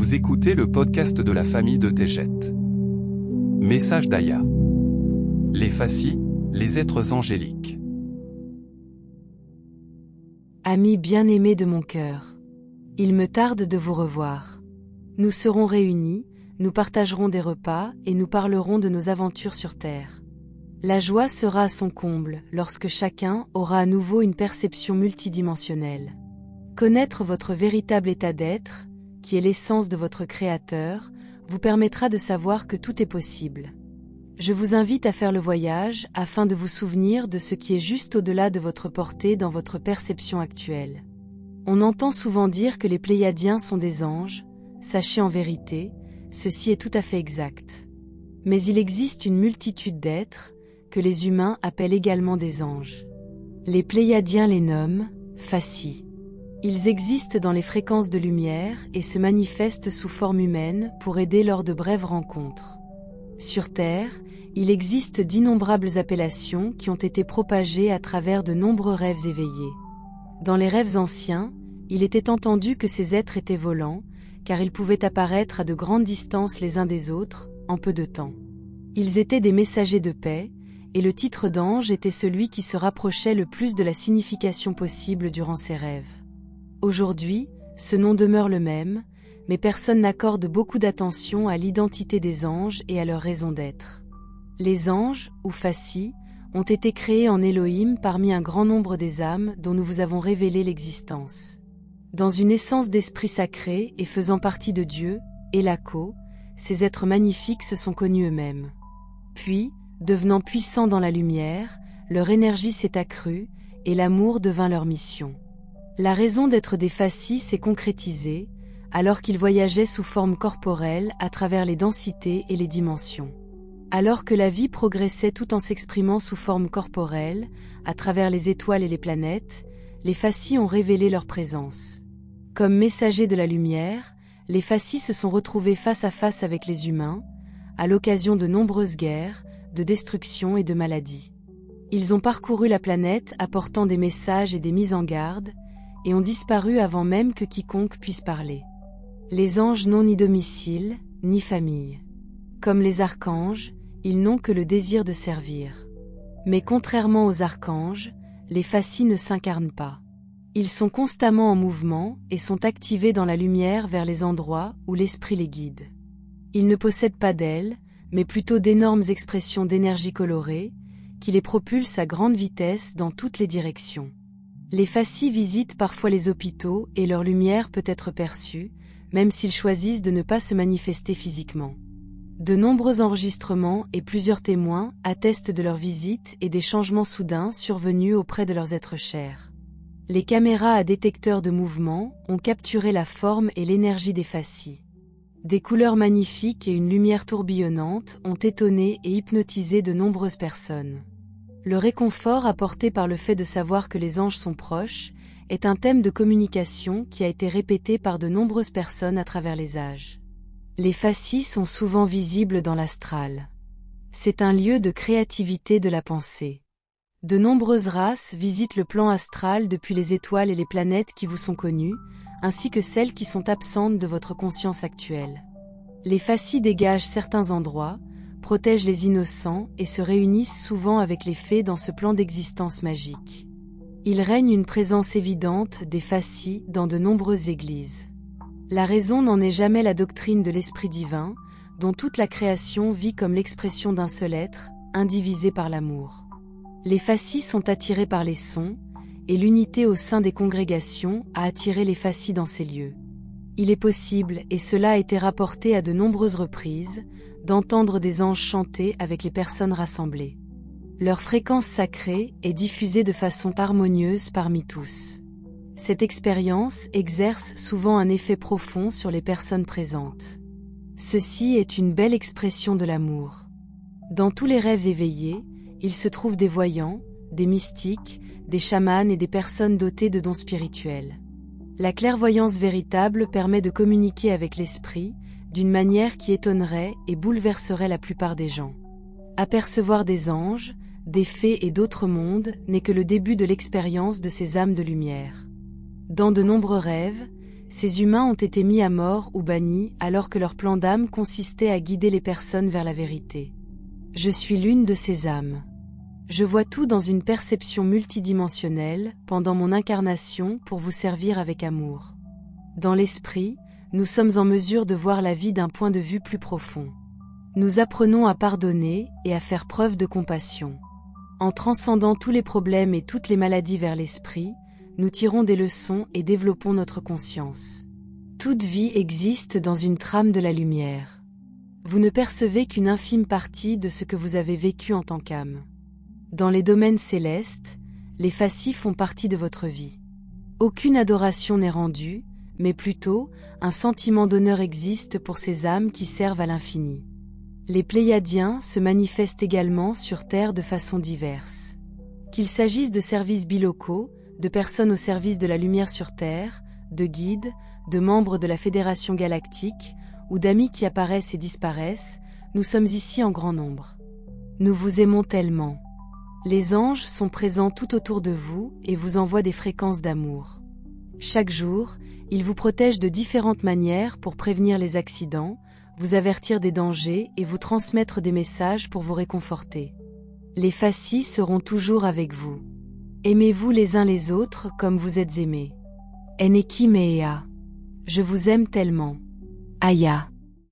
Vous écoutez le podcast de la famille de Tejet. Message d'Aya. Les Fassis, les êtres angéliques. Amis bien-aimés de mon cœur, il me tarde de vous revoir. Nous serons réunis, nous partagerons des repas et nous parlerons de nos aventures sur Terre. La joie sera à son comble lorsque chacun aura à nouveau une perception multidimensionnelle. Connaître votre véritable état d'être, qui est l'essence de votre Créateur, vous permettra de savoir que tout est possible. Je vous invite à faire le voyage afin de vous souvenir de ce qui est juste au-delà de votre portée dans votre perception actuelle. On entend souvent dire que les Pléiadiens sont des anges. Sachez en vérité, ceci est tout à fait exact. Mais il existe une multitude d'êtres, que les humains appellent également des anges. Les Pléiadiens les nomment Fassis. Ils existent dans les fréquences de lumière et se manifestent sous forme humaine pour aider lors de brèves rencontres. Sur Terre, il existe d'innombrables appellations qui ont été propagées à travers de nombreux rêves éveillés. Dans les rêves anciens, il était entendu que ces êtres étaient volants, car ils pouvaient apparaître à de grandes distances les uns des autres, en peu de temps. Ils étaient des messagers de paix, et le titre d'ange était celui qui se rapprochait le plus de la signification possible durant ces rêves. Aujourd'hui, ce nom demeure le même, mais personne n'accorde beaucoup d'attention à l'identité des anges et à leur raison d'être. Les anges, ou Fassis, ont été créés en Elohim parmi un grand nombre des âmes dont nous vous avons révélé l'existence. Dans une essence d'esprit sacré et faisant partie de Dieu, Elako, ces êtres magnifiques se sont connus eux-mêmes. Puis, devenant puissants dans la lumière, leur énergie s'est accrue et l'amour devint leur mission. La raison d'être des Fassis s'est concrétisée, alors qu'ils voyageaient sous forme corporelle à travers les densités et les dimensions. Alors que la vie progressait tout en s'exprimant sous forme corporelle, à travers les étoiles et les planètes, les Fassis ont révélé leur présence. Comme messagers de la lumière, les Fassis se sont retrouvés face à face avec les humains, à l'occasion de nombreuses guerres, de destruction et de maladies. Ils ont parcouru la planète apportant des messages et des mises en garde, et ont disparu avant même que quiconque puisse parler. Les anges n'ont ni domicile, ni famille. Comme les archanges, ils n'ont que le désir de servir. Mais contrairement aux archanges, les Fassis ne s'incarnent pas. Ils sont constamment en mouvement et sont activés dans la lumière vers les endroits où l'esprit les guide. Ils ne possèdent pas d'ailes, mais plutôt d'énormes expressions d'énergie colorée, qui les propulsent à grande vitesse dans toutes les directions. Les Fassis visitent parfois les hôpitaux et leur lumière peut être perçue, même s'ils choisissent de ne pas se manifester physiquement. De nombreux enregistrements et plusieurs témoins attestent de leur visite et des changements soudains survenus auprès de leurs êtres chers. Les caméras à détecteur de mouvement ont capturé la forme et l'énergie des Fassis. Des couleurs magnifiques et une lumière tourbillonnante ont étonné et hypnotisé de nombreuses personnes. Le réconfort apporté par le fait de savoir que les anges sont proches est un thème de communication qui a été répété par de nombreuses personnes à travers les âges. Les Fassis sont souvent visibles dans l'astral. C'est un lieu de créativité de la pensée. De nombreuses races visitent le plan astral depuis les étoiles et les planètes qui vous sont connues, ainsi que celles qui sont absentes de votre conscience actuelle. Les Fassis dégagent certains endroits, protègent les innocents et se réunissent souvent avec les fées dans ce plan d'existence magique. Il règne une présence évidente des Fassis dans de nombreuses églises. La raison n'en est jamais la doctrine de l'Esprit divin, dont toute la création vit comme l'expression d'un seul être, indivisé par l'amour. Les Fassis sont attirés par les sons, et l'unité au sein des congrégations a attiré les Fassis dans ces lieux. Il est possible, et cela a été rapporté à de nombreuses reprises, d'entendre des anges chanter avec les personnes rassemblées. Leur fréquence sacrée est diffusée de façon harmonieuse parmi tous. Cette expérience exerce souvent un effet profond sur les personnes présentes. Ceci est une belle expression de l'amour. Dans tous les rêves éveillés, il se trouve des voyants, des mystiques, des chamans et des personnes dotées de dons spirituels. La clairvoyance véritable permet de communiquer avec l'esprit, d'une manière qui étonnerait et bouleverserait la plupart des gens. Apercevoir des anges, des fées et d'autres mondes n'est que le début de l'expérience de ces âmes de lumière. Dans de nombreux rêves, Ces humains ont été mis à mort ou bannis alors que leur plan d'âme consistait à guider les personnes vers la vérité. Je suis l'une de ces âmes. Je vois tout dans une perception multidimensionnelle pendant mon incarnation pour vous servir avec amour. Dans l'esprit, nous sommes en mesure de voir la vie d'un point de vue plus profond. Nous apprenons à pardonner et à faire preuve de compassion. En transcendant tous les problèmes et toutes les maladies vers l'esprit, nous tirons des leçons et développons notre conscience. Toute vie existe dans une trame de la lumière. Vous ne percevez qu'une infime partie de ce que vous avez vécu en tant qu'âme. Dans les domaines célestes, les facies font partie de votre vie. Aucune adoration n'est rendue, mais plutôt, un sentiment d'honneur existe pour ces âmes qui servent à l'infini. Les Pléiadiens se manifestent également sur Terre de façon diverse. Qu'il s'agisse de services bilocaux, de personnes au service de la lumière sur Terre, de guides, de membres de la Fédération galactique, ou d'amis qui apparaissent et disparaissent, nous sommes ici en grand nombre. Nous vous aimons tellement. Les anges sont présents tout autour de vous et vous envoient des fréquences d'amour. Chaque jour, ils vous protègent de différentes manières pour prévenir les accidents, vous avertir des dangers et vous transmettre des messages pour vous réconforter. Les facies seront toujours avec vous. Aimez-vous les uns les autres comme vous êtes aimés. Eneki Mea. Je vous aime tellement. Aya.